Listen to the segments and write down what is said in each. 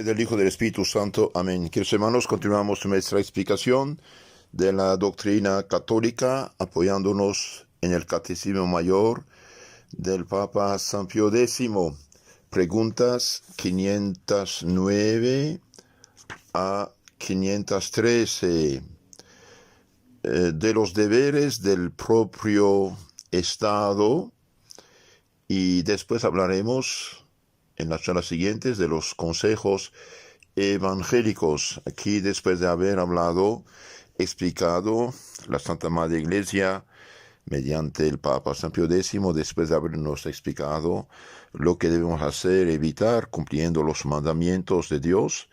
del Hijo del Espíritu Santo. Amén. Queridos hermanos, continuamos nuestra explicación de la doctrina católica, apoyándonos en el Catecismo Mayor del Papa San Pío X. Preguntas 509 a 513. De los deberes del propio Estado, y después hablaremos en las charlas siguientes de los consejos evangélicos. Aquí, después de haber explicado la Santa Madre Iglesia mediante el Papa San Pío X, después de habernos explicado lo que debemos hacer, evitar, cumpliendo los mandamientos de Dios.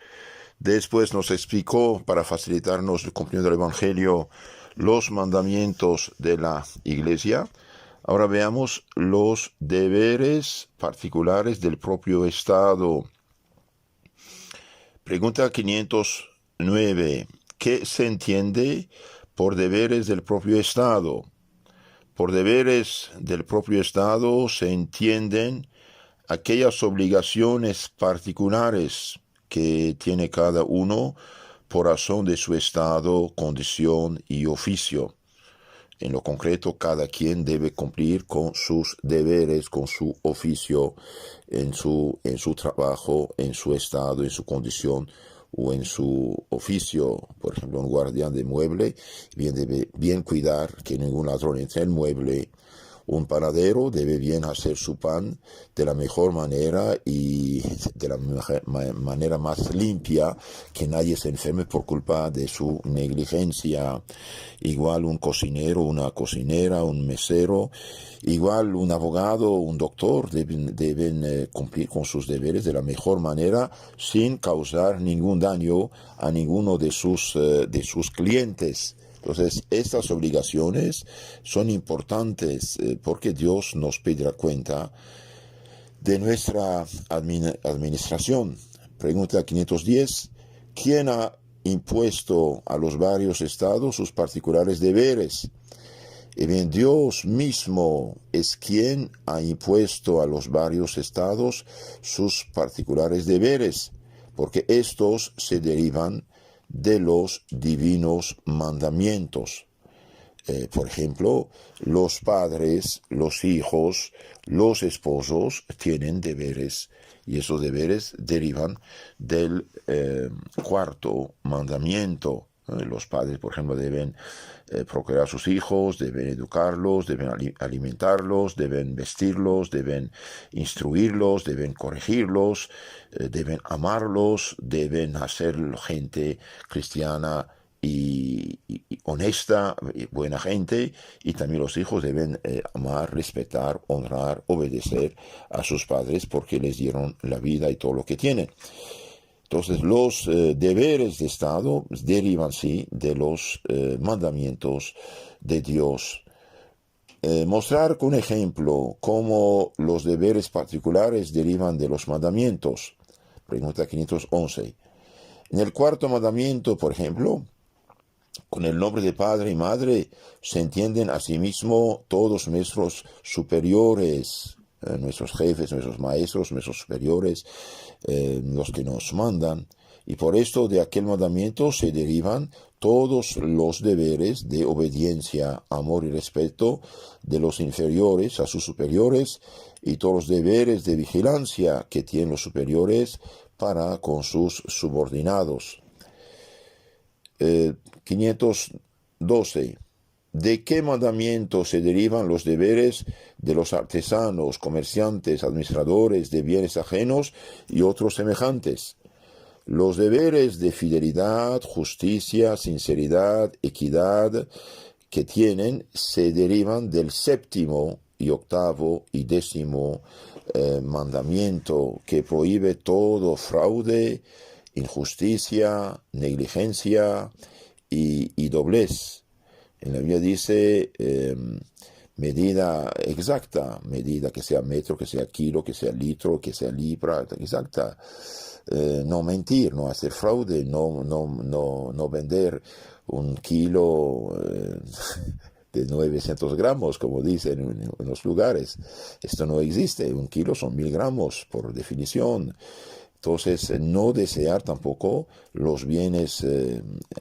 Después nos explicó, para facilitarnos el cumplimiento del Evangelio, los mandamientos de la Iglesia. Ahora veamos los deberes particulares del propio Estado. Pregunta 509. ¿Qué se entiende por deberes del propio Estado? Por deberes del propio Estado se entienden aquellas obligaciones particulares que tiene cada uno por razón de su estado, condición y oficio. En lo concreto, cada quien debe cumplir con sus deberes, con su oficio, en su trabajo, en su estado, en su condición o en su oficio. Por ejemplo, un guardián de mueble debe bien cuidar que ningún ladrón entre el mueble. Un panadero debe bien hacer su pan de la mejor manera y de la manera más limpia, que nadie se enferme por culpa de su negligencia. Igual un cocinero, una cocinera, un mesero, igual un abogado, un doctor deben cumplir con sus deberes de la mejor manera sin causar ningún daño a ninguno de sus clientes. Entonces, estas obligaciones son importantes porque Dios nos pedirá cuenta de nuestra administración. Pregunta 510. ¿Quién ha impuesto a los varios estados sus particulares deberes? Y bien, Dios mismo es quien ha impuesto a los varios estados sus particulares deberes, porque estos se derivan de los divinos mandamientos. Por ejemplo, los padres, los hijos, los esposos tienen deberes, y esos deberes derivan del cuarto mandamiento. Los padres, por ejemplo, deben procrear a sus hijos, deben educarlos, deben alimentarlos, deben vestirlos, deben instruirlos, deben corregirlos, deben amarlos, deben hacer gente cristiana y honesta, buena gente, y también los hijos deben amar, respetar, honrar, obedecer a sus padres porque les dieron la vida y todo lo que tienen. Entonces, los deberes de Estado derivan, sí, de los mandamientos de Dios. Mostrar con ejemplo cómo los deberes particulares derivan de los mandamientos. Pregunta 511. En el cuarto mandamiento, por ejemplo, con el nombre de padre y madre se entienden asimismo todos nuestros superiores, nuestros jefes, nuestros maestros, nuestros superiores, los que nos mandan, y por esto de aquel mandamiento se derivan todos los deberes de obediencia, amor y respeto de los inferiores a sus superiores, y todos los deberes de vigilancia que tienen los superiores para con sus subordinados. 512. ¿De qué mandamiento se derivan los deberes de los artesanos, comerciantes, administradores de bienes ajenos y otros semejantes? Los deberes de fidelidad, justicia, sinceridad, equidad que tienen se derivan del séptimo y octavo y décimo mandamiento, que prohíbe todo fraude, injusticia, negligencia y doblez. En la Biblia dice medida exacta, medida que sea metro, que sea kilo, que sea litro, que sea libra, exacta. No mentir, no hacer fraude, no vender un kilo de 900 gramos, como dicen en los lugares. Esto no existe. Un kilo son 1000 gramos, por definición. Entonces, no desear tampoco los bienes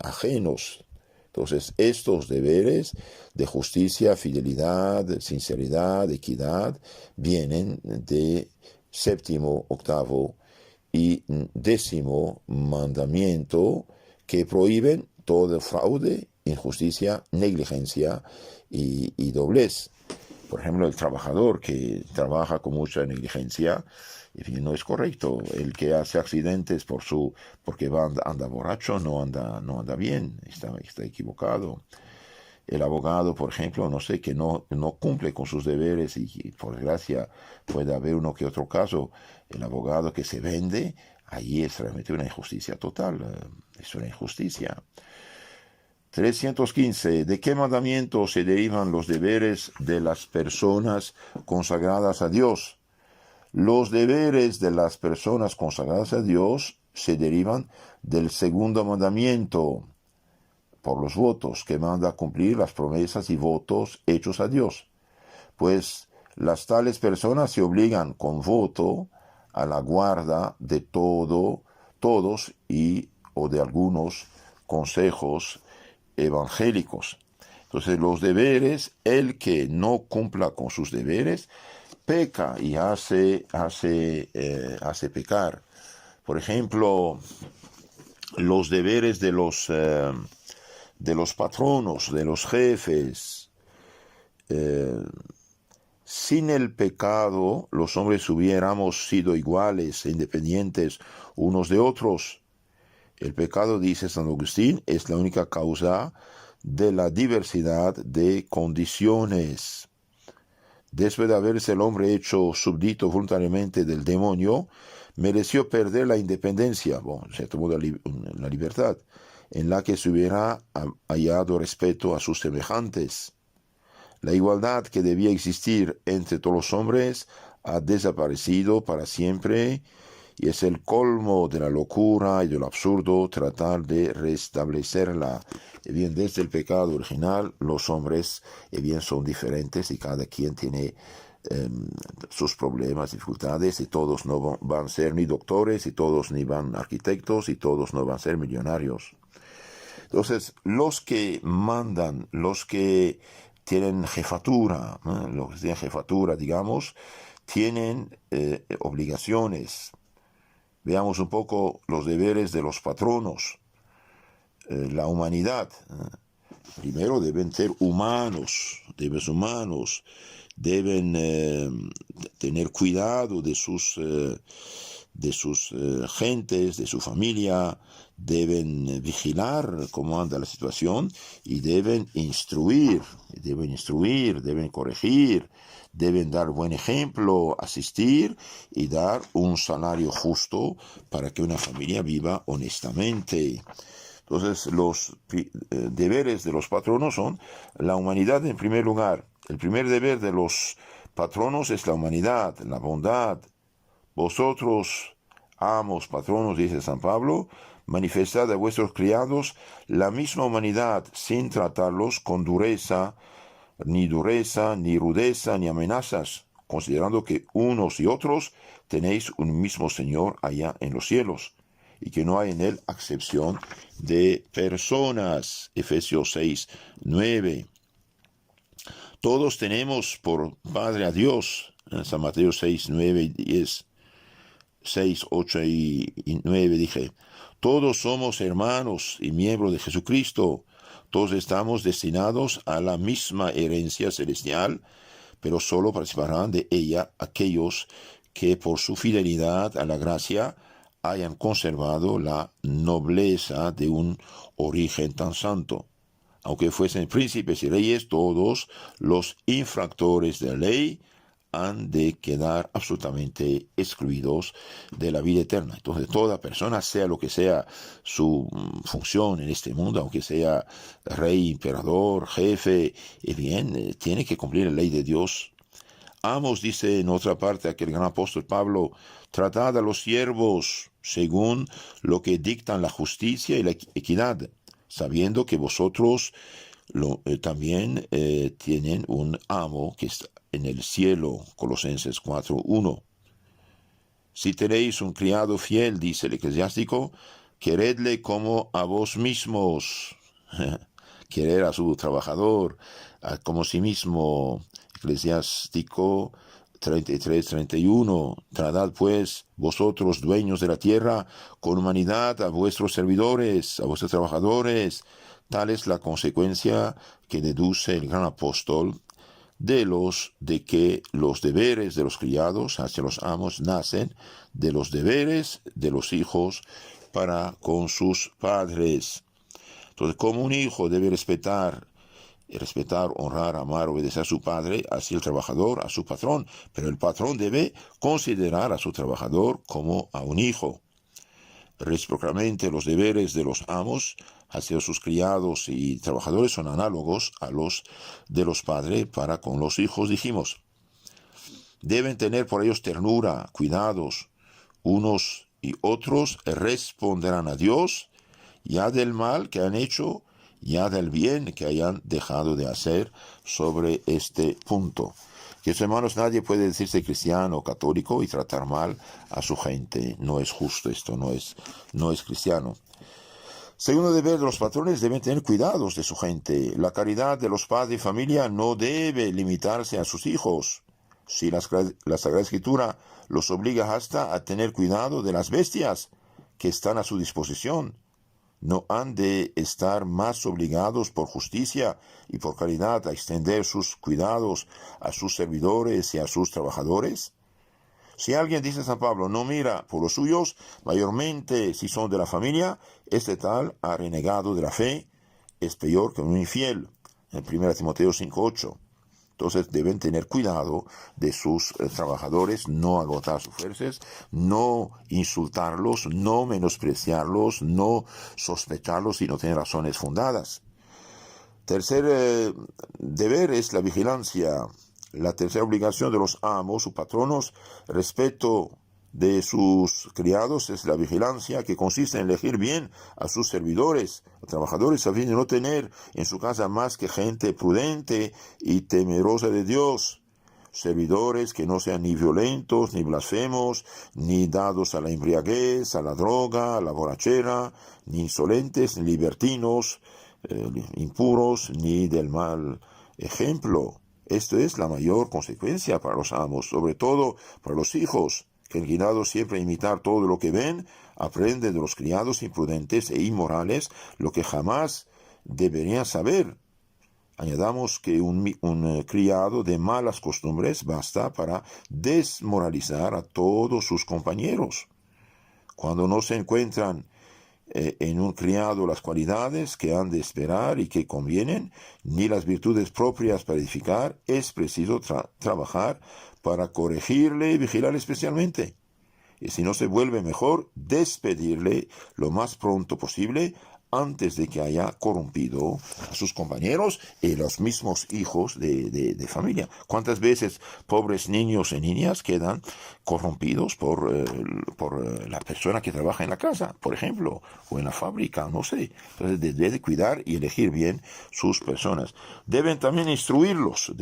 ajenos. Entonces, estos deberes de justicia, fidelidad, sinceridad, equidad, vienen de séptimo, octavo y décimo mandamiento, que prohíben todo fraude, injusticia, negligencia y doblez. Por ejemplo, el trabajador que trabaja con mucha negligencia, no es correcto. El que hace accidentes porque anda borracho, no anda bien, está equivocado. El abogado, por ejemplo, no sé, que no cumple con sus deberes y por desgracia puede haber uno que otro caso. El abogado que se vende, ahí es realmente una injusticia total. Es una injusticia. 315. ¿De qué mandamiento se derivan los deberes de las personas consagradas a Dios? Los deberes de las personas consagradas a Dios se derivan del segundo mandamiento, por los votos, que manda a cumplir las promesas y votos hechos a Dios. Pues las tales personas se obligan con voto a la guarda de todos o de algunos consejos evangélicos. Entonces, los deberes, el que no cumpla con sus deberes, peca y hace pecar. Por ejemplo, los deberes de los patronos, de los jefes. Sin el pecado, los hombres hubiéramos sido iguales e independientes unos de otros. El pecado, dice San Agustín, es la única causa de la diversidad de condiciones. Después de haberse el hombre hecho súbdito voluntariamente del demonio, mereció perder la independencia, se tomó la libertad, en la que se hubiera hallado respeto a sus semejantes. La igualdad que debía existir entre todos los hombres ha desaparecido para siempre, y es el colmo de la locura y de lo absurdo tratar de restablecerla. Bien, desde el pecado original, los hombres son diferentes y cada quien tiene sus problemas, dificultades, y todos no van a ser ni doctores, y todos ni van arquitectos, y todos no van a ser millonarios. Entonces, los que mandan, los que tienen jefatura, los que tienen jefatura, digamos, tienen obligaciones. Veamos un poco los deberes de los patronos. La humanidad. Primero deben ser humanos, deben tener cuidado de sus gentes, de su familia, deben vigilar cómo anda la situación y deben instruir, deben corregir, deben dar buen ejemplo, asistir y dar un salario justo para que una familia viva honestamente. Entonces, los deberes de los patronos son la humanidad en primer lugar. El primer deber de los patronos es la humanidad, la bondad. Vosotros, amos, patronos, dice San Pablo, manifestad a vuestros criados la misma humanidad, sin tratarlos con dureza, ni rudeza, ni amenazas, considerando que unos y otros tenéis un mismo Señor allá en los cielos, y que no hay en él acepción de personas. Efesios 6, 9. Todos tenemos por Padre a Dios. En San Mateo 6, 9 y 10. 6, 8 y 9 dije. Todos somos hermanos y miembros de Jesucristo. Todos estamos destinados a la misma herencia celestial, pero solo participarán de ella aquellos que por su fidelidad a la gracia hayan conservado la nobleza de un origen tan santo. Aunque fuesen príncipes y reyes, todos los infractores de la ley han de quedar absolutamente excluidos de la vida eterna. Entonces, toda persona, sea lo que sea su función en este mundo, aunque sea rey, emperador, jefe, tiene que cumplir la ley de Dios. Amos, dice en otra parte aquel gran apóstol Pablo, tratad a los siervos según lo que dictan la justicia y la equidad, sabiendo que vosotros también tienen un amo que está en el cielo. Colosenses 4:1. Si tenéis un criado fiel, dice el eclesiástico, queredle como a vos mismos. Querer a su trabajador como sí mismo. Eclesiástico 33-31. Tratad pues vosotros, dueños de la tierra, con humanidad a vuestros servidores, a vuestros trabajadores. Tal es la consecuencia que deduce el gran apóstol de que los deberes de los criados hacia los amos nacen de los deberes de los hijos para con sus padres. Entonces, como un hijo debe respetar, honrar, amar, obedecer a su padre, así el trabajador a su patrón, pero el patrón debe considerar a su trabajador como a un hijo. Recíprocamente, los deberes de los amos hacia sus criados y trabajadores son análogos a los de los padres para con los hijos, dijimos. Deben tener por ellos ternura, cuidados. Unos y otros responderán a Dios, ya del mal que han hecho, ya del bien que hayan dejado de hacer sobre este punto. Queridos hermanos, nadie puede decirse cristiano o católico y tratar mal a su gente. No es justo esto, no es cristiano. Segundo deber de los patrones, deben tener cuidados de su gente. La caridad de los padres y familia no debe limitarse a sus hijos. Si la Sagrada Escritura los obliga hasta a tener cuidado de las bestias que están a su disposición, ¿no han de estar más obligados por justicia y por caridad a extender sus cuidados a sus servidores y a sus trabajadores? Si alguien, dice San Pablo, no mira por los suyos, mayormente si son de la familia, este tal ha renegado de la fe, es peor que un infiel. En 1 Timoteo 5:8. Entonces deben tener cuidado de sus trabajadores, no agotar sus fuerzas, no insultarlos, no menospreciarlos, no sospecharlos si no tienen razones fundadas. Tercer deber es la vigilancia. La tercera obligación de los amos o patronos respecto de sus criados es la vigilancia, que consiste en elegir bien a sus servidores, a trabajadores, a fin de no tener en su casa más que gente prudente y temerosa de Dios. Servidores que no sean ni violentos, ni blasfemos, ni dados a la embriaguez, a la droga, a la borrachera, ni insolentes, ni libertinos, impuros, ni del mal ejemplo. Esto es la mayor consecuencia para los amos, sobre todo para los hijos, que inclinados siempre a imitar todo lo que ven, aprenden de los criados imprudentes e inmorales lo que jamás deberían saber. Añadamos que un criado de malas costumbres basta para desmoralizar a todos sus compañeros. Cuando no se encuentran en un criado las cualidades que han de esperar y que convienen, ni las virtudes propias para edificar, es preciso trabajar para corregirle y vigilar especialmente. Y si no se vuelve mejor, despedirle lo más pronto posible, antes de que haya corrompido a sus compañeros y los mismos hijos de familia. ¿Cuántas veces pobres niños y niñas quedan corrompidos por la persona que trabaja en la casa, por ejemplo, o en la fábrica, no sé? Entonces debe cuidar y elegir bien sus personas. Deben también instruirlos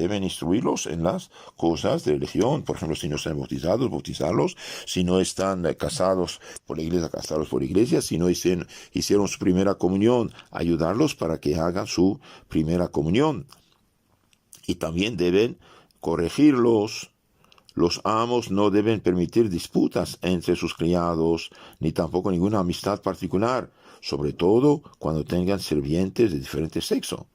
en las cosas de religión. Por ejemplo, si no están bautizados, bautizarlos. Si no están casados por la iglesia, casarlos por la iglesia. Si no hicieron su primera comunión, ayudarlos para que hagan su primera comunión. Y también deben corregirlos. Los amos no deben permitir disputas entre sus criados, ni tampoco ninguna amistad particular, sobre todo cuando tengan sirvientes de diferente sexo.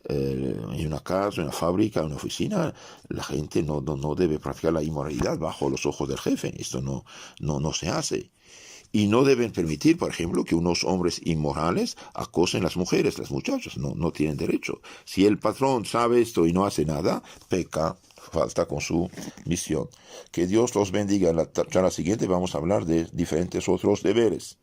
En una casa, en una fábrica, en una oficina, la gente no debe practicar la inmoralidad bajo los ojos del jefe. Esto no se hace. Y no deben permitir, por ejemplo, que unos hombres inmorales acosen a las mujeres, las muchachas. No tienen derecho. Si el patrón sabe esto y no hace nada, peca, falta con su misión. Que Dios los bendiga. En la charla siguiente vamos a hablar de diferentes otros deberes.